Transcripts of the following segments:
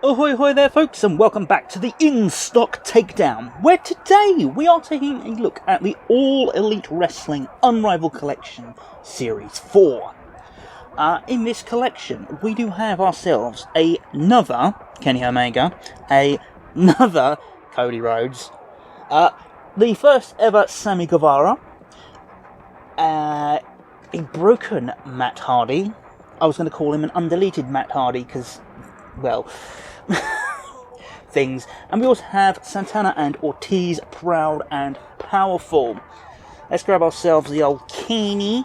Ahoy hoy there folks, and welcome back to the In-Stock Takedown, where today we are taking a look at the All Elite Wrestling Unrivaled Collection Series 4. In this collection, we do have ourselves another Kini Omega, another Cody Rhodes, the first ever Sammy Guevara, a broken Matt Hardy. I was going to call him an undeleted Matt Hardy because, well, things. And we also have Santana and Ortiz, proud and powerful. Let's grab ourselves the old Kini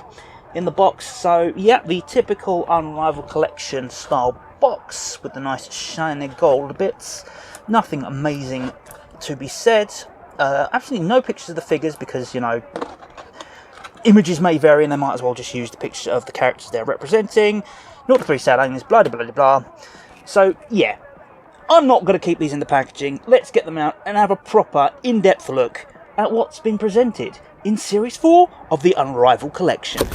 in the box. So, yeah, the typical Unrivaled Collection style box with the nice shiny gold bits. Nothing amazing to be said. Absolutely no pictures of the figures because, you know, images may vary and they might as well just use the picture of the characters they're representing. 0 to 3 settings, blah blah blah blah. So, yeah, I'm not going to keep these in the packaging. Let's get them out and have a proper, in-depth look at what's been presented in Series 4 of the Unrivaled Collection.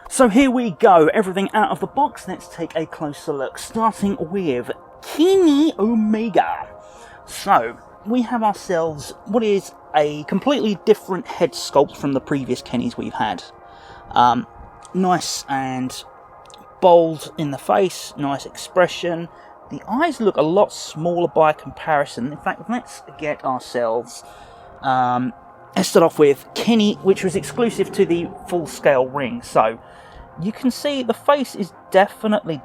So here we go, everything out of the box. Let's take a closer look, starting with Kini Omega. So, we have ourselves what is a completely different head sculpt from the previous Kinis we've had. Nice and bold in the face, nice expression. The eyes look a lot smaller by comparison. In fact, let's get ourselves... let's start off with Kini, which was exclusive to the full-scale ring. So, you can see the face is definitely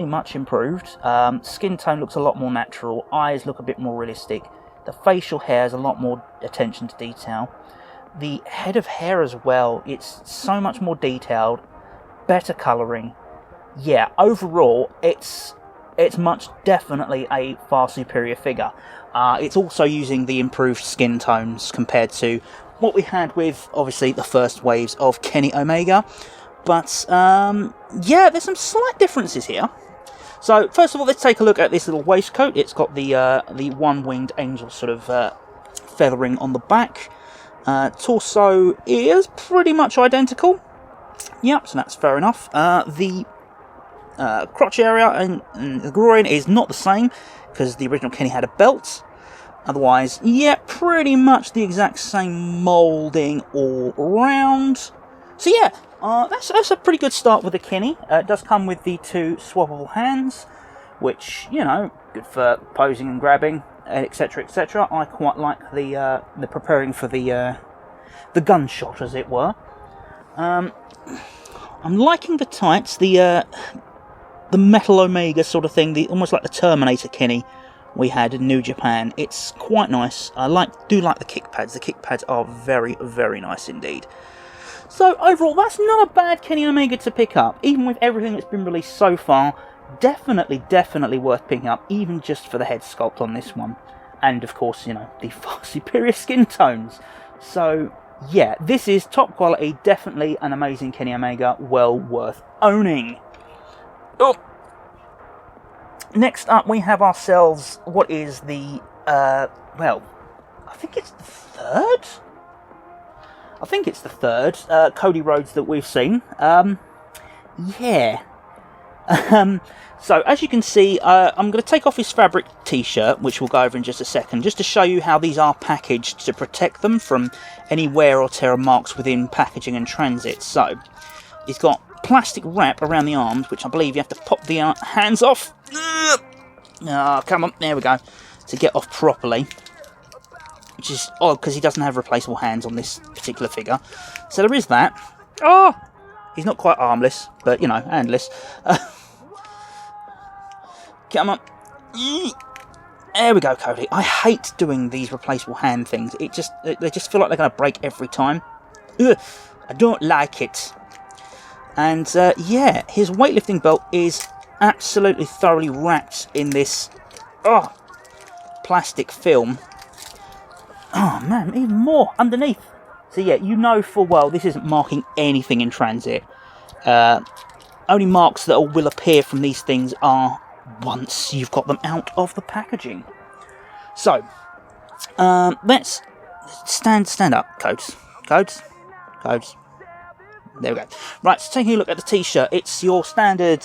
much improved. Skin tone looks a lot more natural. Eyes look a bit more realistic. The facial hair has a lot more attention to detail. The head of hair as well, it's so much more detailed. Better colouring. Yeah, overall, it's much definitely a far superior figure. It's also using the improved skin tones compared to what we had with, obviously, the first waves of Kini Omega. But, yeah, there's some slight differences here. So, first of all, let's take a look at this little waistcoat. It's got the one-winged angel sort of feathering on the back. Torso is pretty much identical. Yep, so that's fair enough. The crotch area and the groin is not the same, because the original Kini had a belt. Otherwise, yeah, pretty much the exact same moulding all around. So yeah, that's a pretty good start with the Kini. It does come with the 2 swappable hands, which, you know, good for posing and grabbing, etc, etc. I quite like the preparing for the gunshot, as it were. I'm liking the tights, the Metal Omega sort of thing, almost like the Terminator Kini we had in New Japan. It's quite nice. I do like the kick pads. The kick pads are very nice indeed. So overall, that's not a bad Kini Omega to pick up, even with everything that's been released so far. Definitely worth picking up, even just for the head sculpt on this one, and of course, you know, the far superior skin tones. So yeah, this is top quality, definitely an amazing Kini Omega, well worth owning. Oh. Next up, we have ourselves what is the, well, I think it's the third? I think it's the third Cody Rhodes that we've seen. Yeah. So, as you can see, I'm going to take off his fabric t-shirt, which we'll go over in just a second, just to show you how these are packaged to protect them from any wear or tear marks within packaging and transit. So, he's got plastic wrap around the arms, which I believe you have to pop the hands off. Oh, come on, there we go, to get off properly. Which is odd, because he doesn't have replaceable hands on this particular figure. So there is that. Oh! He's not quite armless, but, you know, handless. Come on. There we go, Cody. I hate doing these replaceable hand things. They just feel like they're going to break every time. Ugh, I don't like it. And, yeah, his weightlifting belt is absolutely thoroughly wrapped in this plastic film. Oh man, even more underneath. So yeah, you know full well this isn't marking anything in transit. Only marks that will appear from these things are once you've got them out of the packaging. So, let's stand up, Codes. There we go. Right, so taking a look at the t-shirt, it's your standard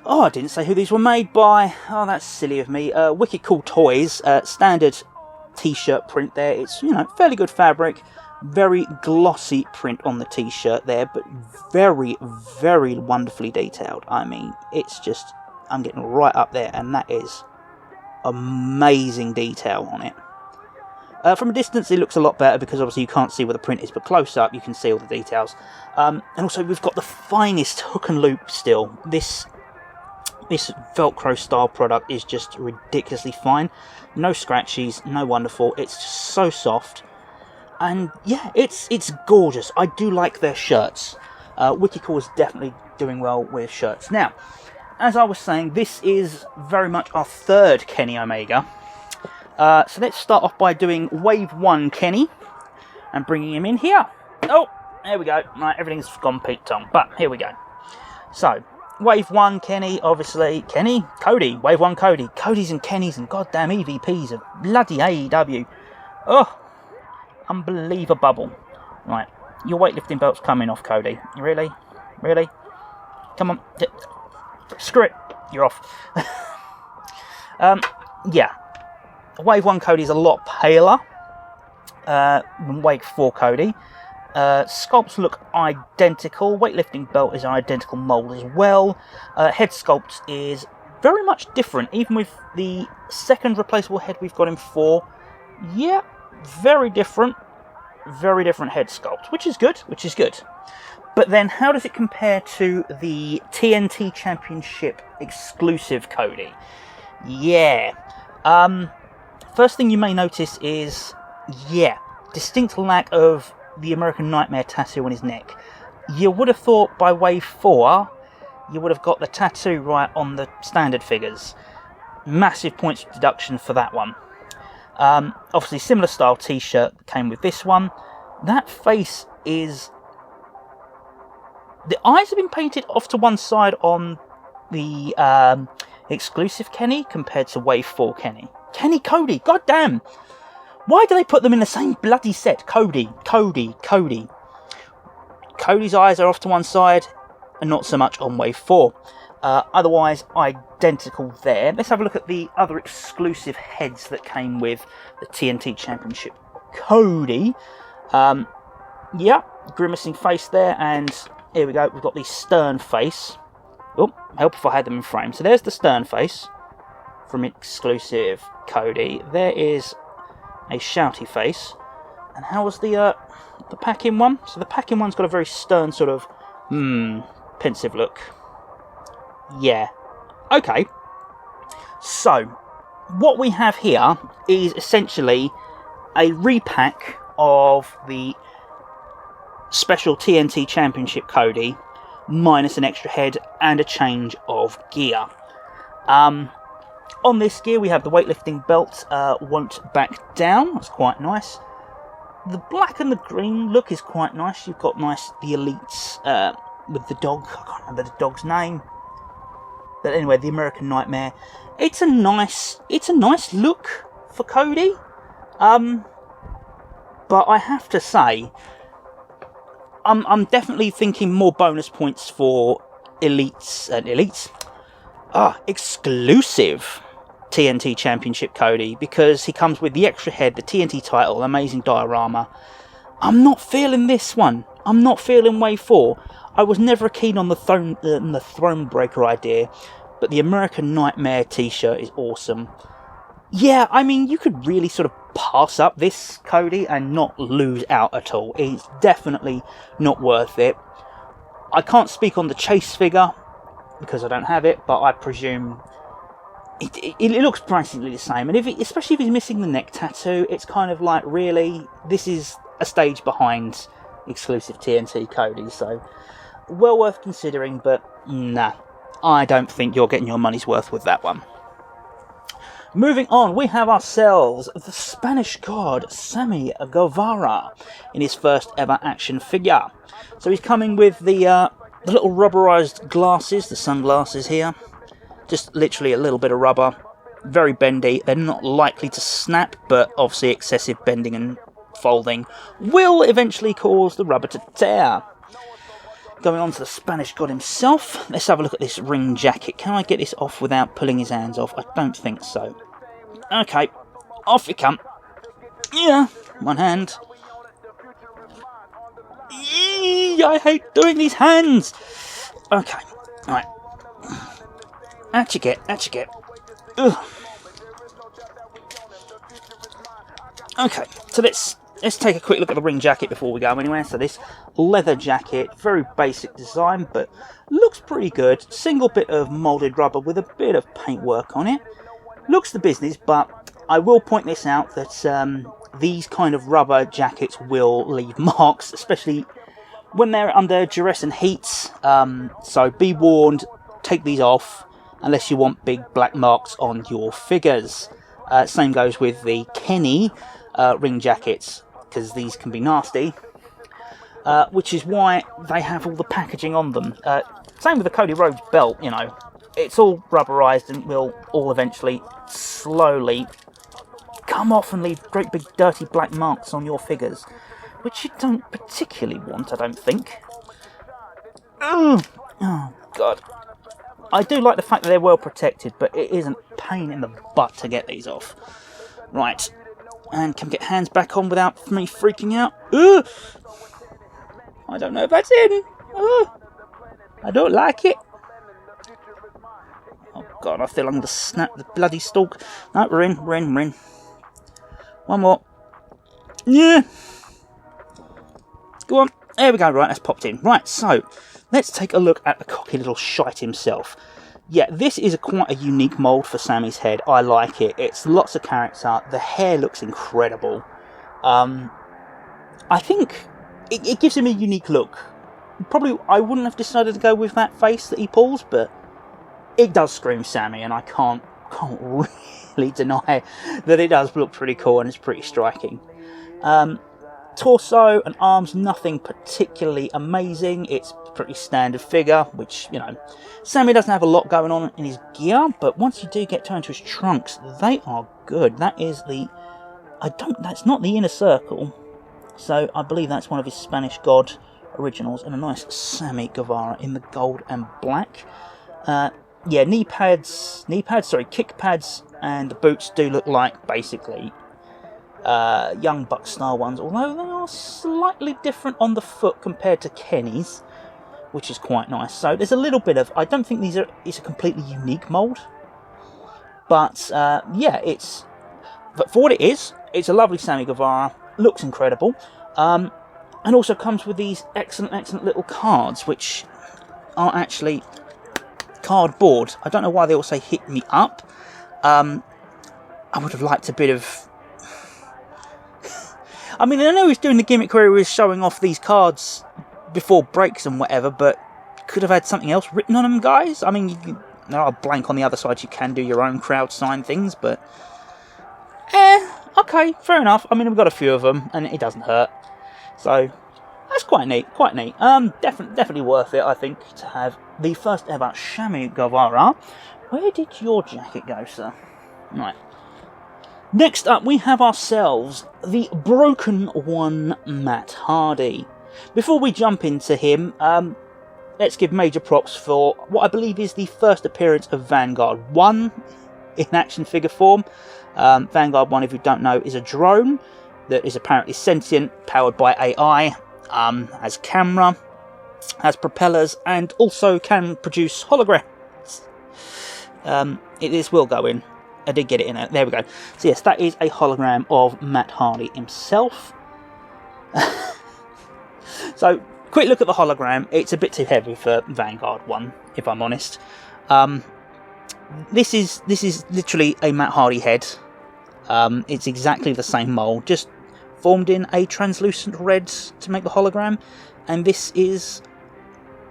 Oh, I didn't say who these were made by. Oh, that's silly of me. Wicked Cool Toys, standard t-shirt print there. It's, you know, fairly good fabric. Very glossy print on the t-shirt there, but very, very wonderfully detailed. I mean, it's just, I'm getting right up there, and that is amazing detail on it. From a distance, it looks a lot better because obviously you can't see where the print is, but close up you can see all the details. And also we've got the finest hook and loop still. This Velcro style product is just ridiculously fine. No scratchies, no wonderful. It's just so soft. And yeah, it's gorgeous. I do like their shirts. Wicked Cool is definitely doing well with shirts. Now, as I was saying, this is very much our third Kini Omega. So let's start off by doing Wave 1 Kenny and bringing him in here. Oh, there we go. Right, everything's gone Pete Tong, but here we go. So, Wave 1 Kenny, obviously. Kenny, Cody, Wave 1 Cody. Codys and Kennys and goddamn EVPs of bloody AEW. Oh, unbelievable. Right, your weightlifting belt's coming off, Cody. Really? Really? Come on. Screw it. You're off. Yeah. Wave 1 Cody is a lot paler than Wave 4 Cody. Sculpts look identical. Weightlifting belt is an identical mould as well. Head sculpt is very much different, even with the second replaceable head we've got in 4. Yeah, very different head sculpt, which is good. But then how does it compare to the TNT Championship exclusive Cody? Yeah. First thing you may notice is, yeah, distinct lack of the American Nightmare tattoo on his neck. You would have thought by Wave 4, you would have got the tattoo right on the standard figures. Massive points of deduction for that one. Obviously, similar style t-shirt came with this one. That face is... The eyes have been painted off to one side on the exclusive Kenny compared to Wave 4 Kenny. Kenny Cody, goddamn! Why do they put them in the same bloody set? Cody. Cody's eyes are off to one side, and not so much on Wave 4. Otherwise, identical there. Let's have a look at the other exclusive heads that came with the TNT Championship Cody. Yeah, grimacing face there, and here we go, we've got the stern face. Oh, help if I had them in frame. So there's the stern face from exclusive Cody. There is a shouty face. And how was the pack-in one? So the pack-in one's got a very stern sort of pensive look. Yeah. Okay. So what we have here is essentially a repack of the special TNT Championship Cody minus an extra head and a change of gear. On this gear we have the weightlifting belt won't back down. That's quite nice. The black and the green look is quite nice. You've got the elites with the dog. I can't remember the dog's name. But anyway, the American Nightmare. It's a nice look for Cody. But I have to say, I'm definitely thinking more bonus points for exclusive TNT Championship Cody, because he comes with the extra head, the TNT title, amazing diorama. I'm not feeling this one. I'm not feeling Wave 4. I was never keen on the throne breaker idea, but the American Nightmare t-shirt is awesome. Yeah, I mean, you could really sort of pass up this Cody and not lose out at all. It's definitely not worth it. I can't speak on the chase figure because I don't have it, but I presume it looks practically the same. And especially if he's missing the neck tattoo, it's kind of like, really, this is a stage behind exclusive TNT Cody. So, well worth considering, but nah, I don't think you're getting your money's worth with that one. Moving on, we have ourselves the Spanish god Sammy Guevara in his first ever action figure. So he's coming with the little rubberized glasses, the sunglasses here. Just literally a little bit of rubber, very bendy. They're not likely to snap, but obviously excessive bending and folding will eventually cause the rubber to tear. going on to the Spanish God himself. Let's have a look at this ring jacket. Can I get this off without pulling his hands off? I don't think so. Okay, off you come. Yeah, one hand. Eee, I hate doing these hands. Okay, alright. Out you get, out you get. Ugh. Okay, so let's take a quick look at the ring jacket before we go anywhere. So this leather jacket, very basic design, but looks pretty good. Single bit of moulded rubber with a bit of paintwork on it. Looks the business, but I will point this out that these kind of rubber jackets will leave marks, especially when they're under duress and heat. So be warned, take these off unless you want big black marks on your figures. Same goes with the Kini ring jackets, because these can be nasty, which is why they have all the packaging on them. Same with the Cody Rhodes belt, you know, it's all rubberized and will all eventually slowly come off and leave great big dirty black marks on your figures, which you don't particularly want, I don't think. Oh god, I do like the fact that they're well protected, but it is a pain in the butt to get these off. Right, and can we get hands back on without me freaking out? Ugh. I don't know if that's in. Ugh. I don't like it. Oh god, I feel I'm going to snap the bloody stalk. No, we're in. One more. Yeah. Go on. There we go. Right, that's popped in. Right, so let's take a look at the cocky little shite himself. Yeah, this is quite a unique mould for Sammy's head. I like it. It's lots of character. The hair looks incredible. I think it gives him a unique look. Probably I wouldn't have decided to go with that face that he pulls, but it does scream Sammy, and I can't really deny that it does look pretty cool and it's pretty striking. Torso and arms, nothing particularly amazing. It's a pretty standard figure, which, you know, Sammy doesn't have a lot going on in his gear, but once you do get down to his trunks, they are good. That is the... that's not the inner circle, so I believe that's one of his Spanish God originals, and a nice Sammy Guevara in the gold and black. Yeah, kick pads, and the boots do look like, basically, Young Buck style ones, although they are slightly different on the foot compared to Kenny's, which is quite nice. So there's a little bit of, I don't think it's a completely unique mould, but yeah, but for what it is, it's a lovely Sammy Guevara, looks incredible, and also comes with these excellent little cards, which are actually cardboard. I don't know why they all say hit me up. I would have liked a bit of... I mean, I know he's doing the gimmick where he was showing off these cards before breaks and whatever, but could have had something else written on them, guys. I mean, I'll blank on the other side. You can do your own crowd sign things, but... okay, fair enough. I mean, we've got a few of them, and it doesn't hurt. So, that's quite neat, definitely worth it, I think, to have the first ever Sammy Guevara. Where did your jacket go, sir? Right. Next up, we have ourselves the Broken One, Matt Hardy. Before we jump into him, let's give major props for what I believe is the first appearance of Vanguard 1 in action figure form. Vanguard 1, if you don't know, is a drone that is apparently sentient, powered by AI, has camera, has propellers, and also can produce holograms. This will go in. I did get it in there. There we go. So yes, that is a hologram of Matt Hardy himself. So, quick look at the hologram. It's a bit too heavy for Vanguard 1, if I'm honest. This is literally a Matt Hardy head. It's exactly the same mould, just formed in a translucent red to make the hologram. And this is...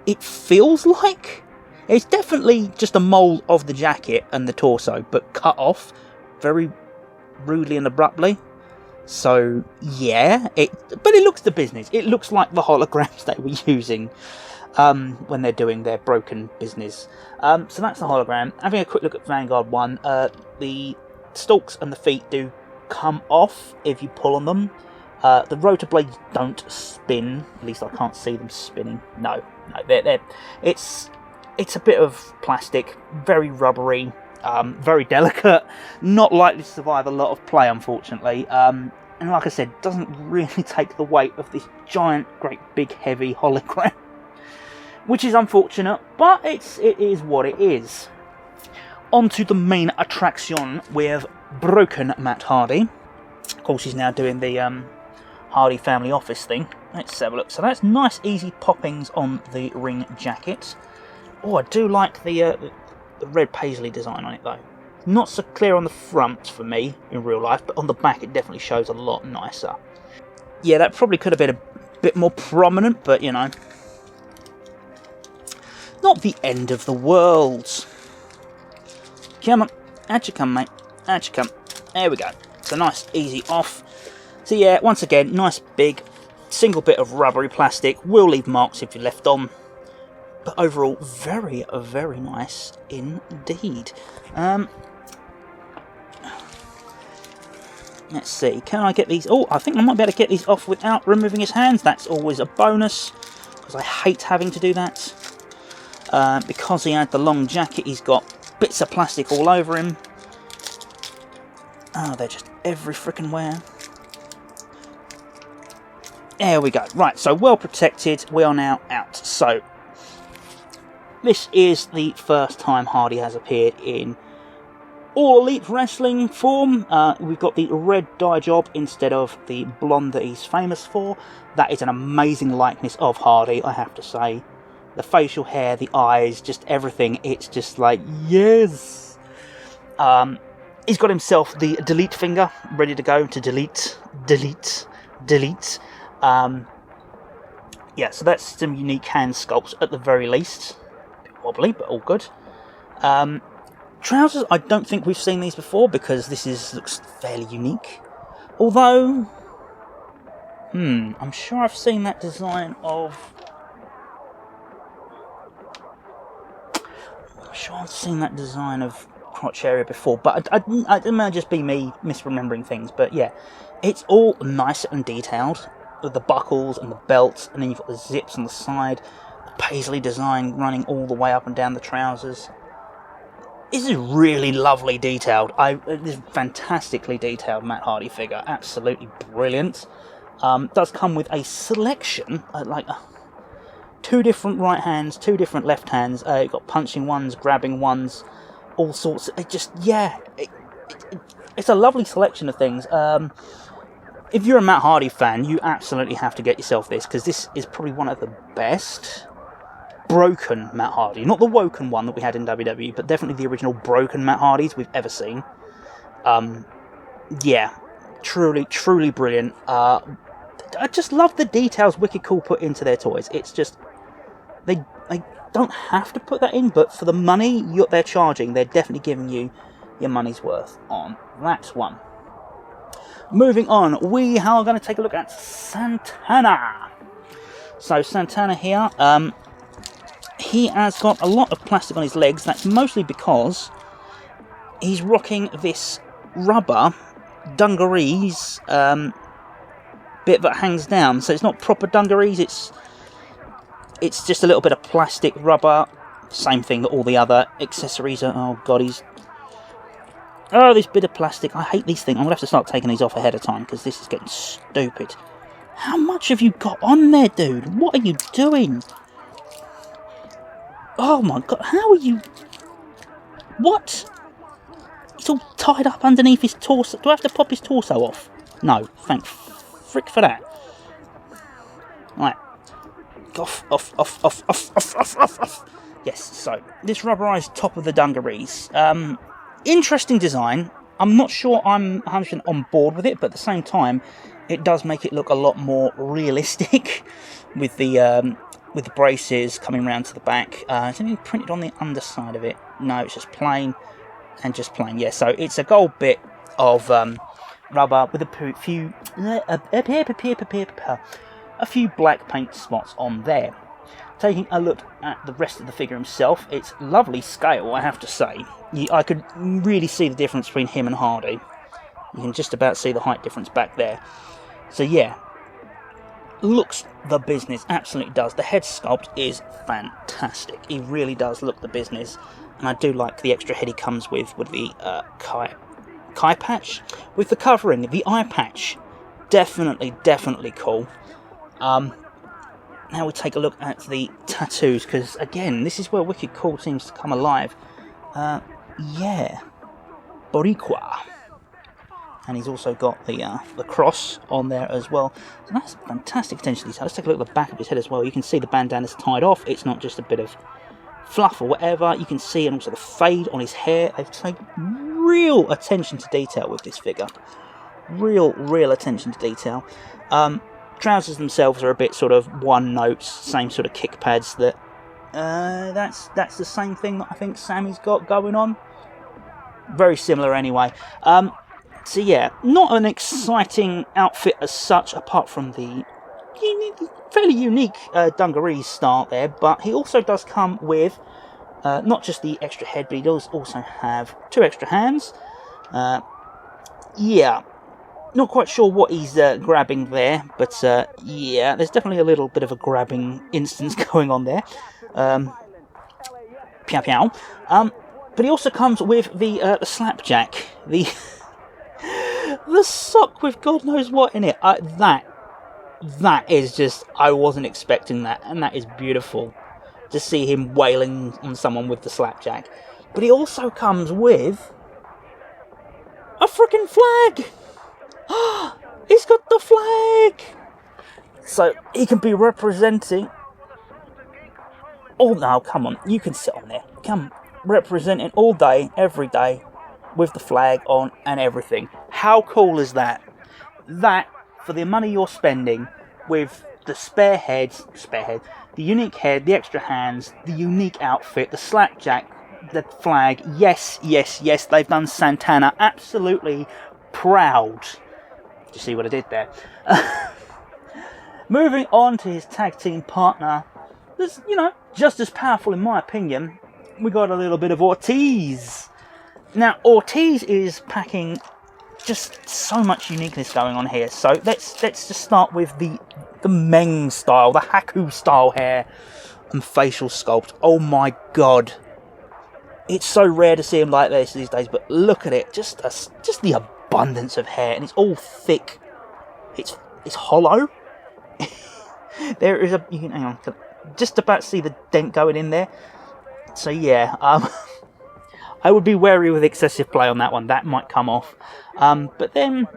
it feels like... it's definitely just a mould of the jacket and the torso, but cut off very rudely and abruptly. So, yeah, but it looks the business. It looks like the holograms they were using when they're doing their broken business. So that's the hologram. Having a quick look at Vanguard 1, the stalks and the feet do come off if you pull on them. The rotor blades don't spin, at least I can't see them spinning. No, No, it's a bit of plastic, very rubbery, very delicate, not likely to survive a lot of play, unfortunately. And like I said, doesn't really take the weight of this giant, great, big, heavy hologram, which is unfortunate, but it is what it is. On to the main attraction with broken Matt Hardy. Of course, he's now doing the Hardy family office thing. Let's have a look. So that's nice, easy poppings on the ring jacket. Oh, I do like the red paisley design on it, though. Not so clear on the front for me in real life, but on the back it definitely shows a lot nicer. Yeah, that probably could have been a bit more prominent, but, you know, not the end of the world. Come on, out you come, mate. Out you come. There we go. So nice, easy off. So yeah, once again, nice big single bit of rubbery plastic. Will leave marks if you're left on. But overall, very, very nice indeed. Let's see, can I get these? Oh, I think I might be able to get these off without removing his hands. That's always a bonus, because I hate having to do that. Because he had the long jacket, he's got bits of plastic all over him. Oh, they're just every frickin' where. There we go. Right, so well protected. We are now out. So, this is the first time Hardy has appeared in All Elite Wrestling form. We've got the red dye job instead of the blonde that he's famous for. That is an amazing likeness of Hardy, I have to say. The facial hair, the eyes, just everything. It's just like, yes! He's got himself the delete finger, ready to go to delete. Yeah, so that's some unique hand sculpts at the very least. A bit wobbly, but all good. Trousers, I don't think we've seen these before, because this looks fairly unique. Although, I'm sure I've seen that design of... crotch area before, but it may just be me misremembering things. But yeah, it's all nice and detailed with the buckles and the belts, and then you've got the zips on the side, the paisley design running all the way up and down the trousers. This is really lovely detailed. This fantastically detailed Matt Hardy figure, absolutely brilliant. Does come with a selection, two different right hands, two different left hands. You've got punching ones, grabbing ones, all sorts. It's a lovely selection of things. If you're a Matt Hardy fan, you absolutely have to get yourself this, because this is probably one of the best broken Matt Hardy. Not the woken one that we had in WWE, but definitely the original broken Matt Hardys we've ever seen. Yeah, truly, truly brilliant. I just love the details Wicked Cool put into their toys. It's just... They don't have to put that in, but for the money they're charging, they're definitely giving you your money's worth on that one. Moving on, we are going to take a look at Santana. So Santana here, he has got a lot of plastic on his legs. That's mostly because he's rocking this rubber dungarees bit that hangs down. So it's not proper dungarees, it's just a little bit of plastic rubber. Same thing that all the other accessories are. Oh god, this bit of plastic. I hate these things. I'm going to have to start taking these off ahead of time, because this is getting stupid. How much have you got on there, dude? What are you doing? Oh my god, how are you... What? It's all tied up underneath his torso. Do I have to pop his torso off? No, thank frick for that. Right. Off. Yes, so, this rubberized top of the dungarees. Interesting design. I'm not sure I'm 100% on board with it, but at the same time, it does make it look a lot more realistic with the braces coming around to the back. Is anything printed on the underside of it? No, it's just plain and just plain. Yeah, so it's a gold bit of rubber with a few black paint spots on there. Taking a look at the rest of the figure himself, it's lovely scale, I have to say. I could really see the difference between him and Hardy. You can just about see the height difference back there. So yeah, looks the business, absolutely does. The head sculpt is fantastic. He really does look the business, and I do like the extra head he comes with the Kai patch, with the covering, the eye patch. Definitely cool. Now we take a look at the tattoos, because again, this is where Wicked Cool seems to come alive. Yeah, Boricua. And he's also got the cross on there as well. So that's fantastic attention to detail. Let's take a look at the back of his head as well. You can see the bandana's tied off. It's not just a bit of fluff or whatever. You can see, and also the fade on his hair. They've taken real attention to detail with this figure. Real attention to detail. Trousers themselves are a bit sort of one note, same sort of kick pads. That's the same thing that I think Sammy's got going on. Very similar anyway. So yeah, not an exciting outfit as such, apart from the fairly unique dungarees start there, but he also does come with not just the extra head, but he does also have 2 extra hands. Yeah, not quite sure what he's grabbing there, but yeah, there's definitely a little bit of a grabbing instance going on there. Pow pow. But he also comes with the slapjack, the sock with God knows what in it. That is just, I wasn't expecting that, and that is beautiful to see him wailing on someone with the slapjack. But he also comes with a freaking flag. He's got the flag, so he can be representing. Oh no, come on, you can sit on there. Come, representing all day, every day, with the flag on and everything. How cool is that? That, for the money you're spending, with the spare head, the unique head, the extra hands, the unique outfit, the slapjack, the flag. Yes, they've done Santana absolutely proud. Do you see what I did there? Moving on to his tag team partner, that's, just as powerful in my opinion. We got a little bit of Ortiz. Now, Ortiz is packing just so much uniqueness going on here. So let's just start with the Meng style, the Haku style hair and facial sculpt. Oh my god. It's so rare to see him like this these days, but look at it. Just the abundance of hair, and it's all thick. It's hollow. There is you can, hang on, just about see the dent going in there. So yeah, I would be wary with excessive play on that one. That might come off. But then,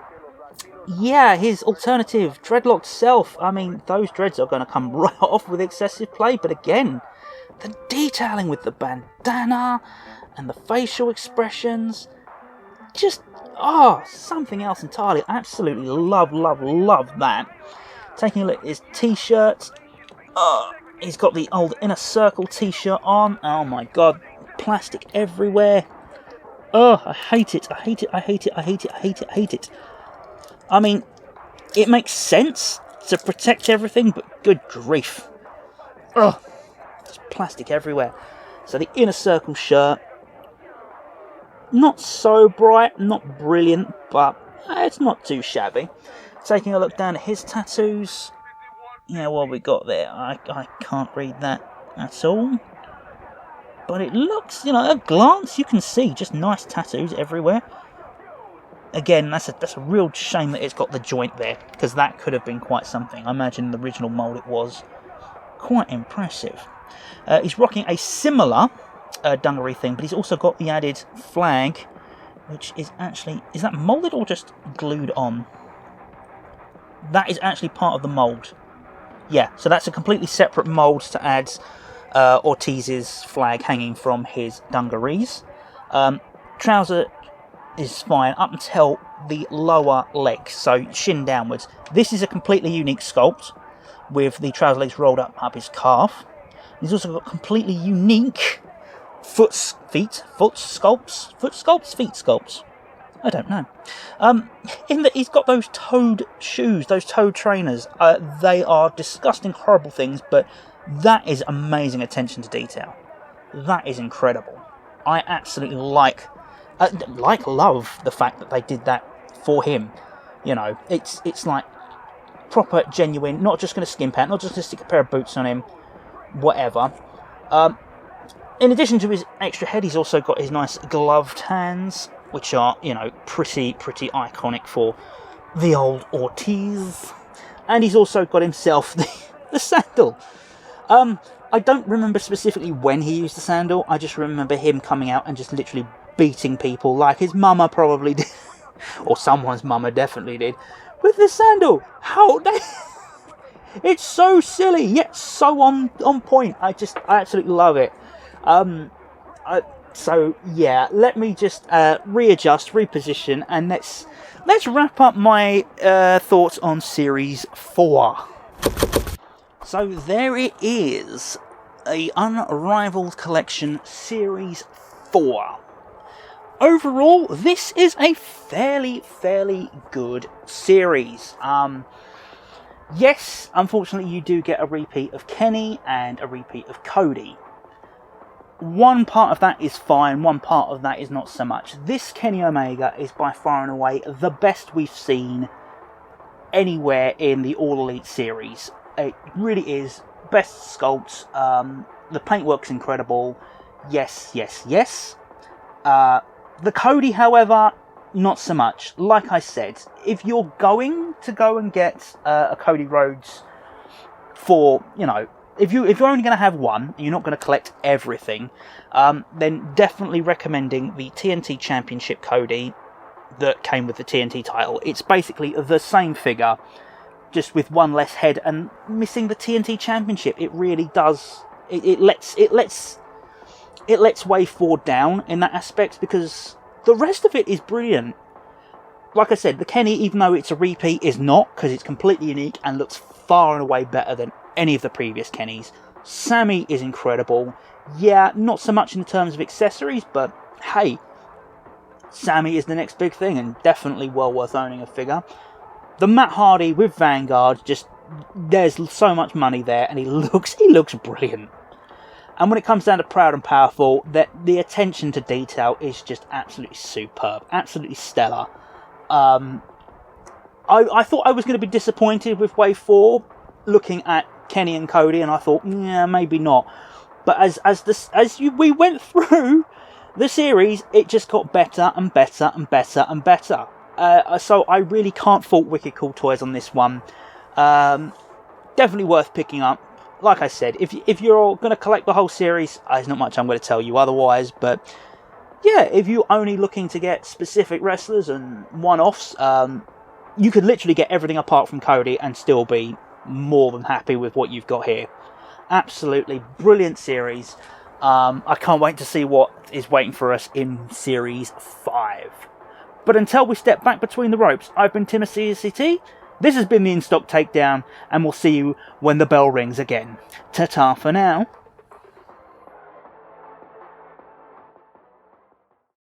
yeah, his alternative dreadlocked self. I mean, those dreads are going to come right off with excessive play. But again, the detailing with the bandana and the facial expressions, just something else entirely. Absolutely love that. Taking a look at his t-shirt. He's got the old Inner Circle t-shirt on. Oh my god. Plastic everywhere. I hate it. I mean, it makes sense to protect everything, but good grief. There's plastic everywhere. So the Inner Circle shirt, not so bright, not brilliant, but it's not too shabby. Taking a look down at his tattoos. Yeah, what we got there? I can't read that at all. But it looks, at a glance, you can see just nice tattoos everywhere. Again, that's a real shame that it's got the joint there, because that could have been quite something. I imagine in the original mould it was quite impressive. He's rocking a similar dungaree thing, but he's also got the added flag, which is actually, is that moulded or just glued on? That is actually part of the mould. Yeah, so that's a completely separate mould to add Ortiz's flag hanging from his dungarees. Trouser is fine up until the lower leg, so shin downwards. This is a completely unique sculpt with the trouser legs rolled up his calf. He's also got completely unique foot sculpts. I don't know. In that he's got those toed shoes, those toed trainers. They are disgusting, horrible things, but that is amazing attention to detail. That is incredible. I absolutely love the fact that they did that for him. It's like proper, genuine, not just going to skin pant, not just going to stick a pair of boots on him, whatever. In addition to his extra head, he's also got his nice gloved hands, which are, you know, pretty iconic for the old Ortiz. And he's also got himself the sandal. I don't remember specifically when he used the sandal. I just remember him coming out and just literally beating people like his mama probably did. Or someone's mama definitely did. With the sandal. How they... It's so silly, yet so on point. I absolutely love it. So yeah, let me just readjust, reposition, and let's wrap up my thoughts on Series 4. So there it is, a Unrivaled Collection Series 4. Overall, this is a fairly good series. Yes, unfortunately you do get a repeat of Kenny and a repeat of Cody. One part of that is fine, one part of that is not so much. This Kini Omega is by far and away the best we've seen anywhere in the All Elite series. It really is. Best sculpts, the paintwork's incredible. Yes. The Cody, however, not so much. Like I said, if you're going to go and get a Cody Rhodes for, you know, if you're only going to have one, you're not going to collect everything, then definitely recommending the TNT Championship Cody that came with the TNT title. It's basically the same figure, just with one less head and missing the TNT Championship. It really does. It lets Way 4 down in that aspect, because the rest of it is brilliant. Like I said, the Kenny, even though it's a repeat, is not, because it's completely unique and looks far and away better than any of the previous Kennys. Sammy is incredible. Yeah, not so much in terms of accessories, but hey, Sammy is the next big thing and definitely well worth owning a figure. The Matt Hardy with Vanguard, just, there's so much money there, and he looks brilliant. And when it comes down to Proud and Powerful, the attention to detail is just absolutely superb, absolutely stellar. I thought I was going to be disappointed with Wave 4, looking at Kenny and Cody, and I thought, yeah, maybe not. But we went through the series, it just got better and better and better and better. So I really can't fault Wicked Cool Toys on this one. Definitely worth picking up. Like I said, if you're going to collect the whole series, there's not much I'm going to tell you otherwise. But yeah, if you're only looking to get specific wrestlers and one-offs, you could literally get everything apart from Cody and still be more than happy with what you've got here. Absolutely brilliant series. I can't wait to see what is waiting for us in Series 5. But until we step back between the ropes, I've been Tim of TSET. This has been the In Stock Takedown, and we'll see you when the bell rings again. Ta-ta for now.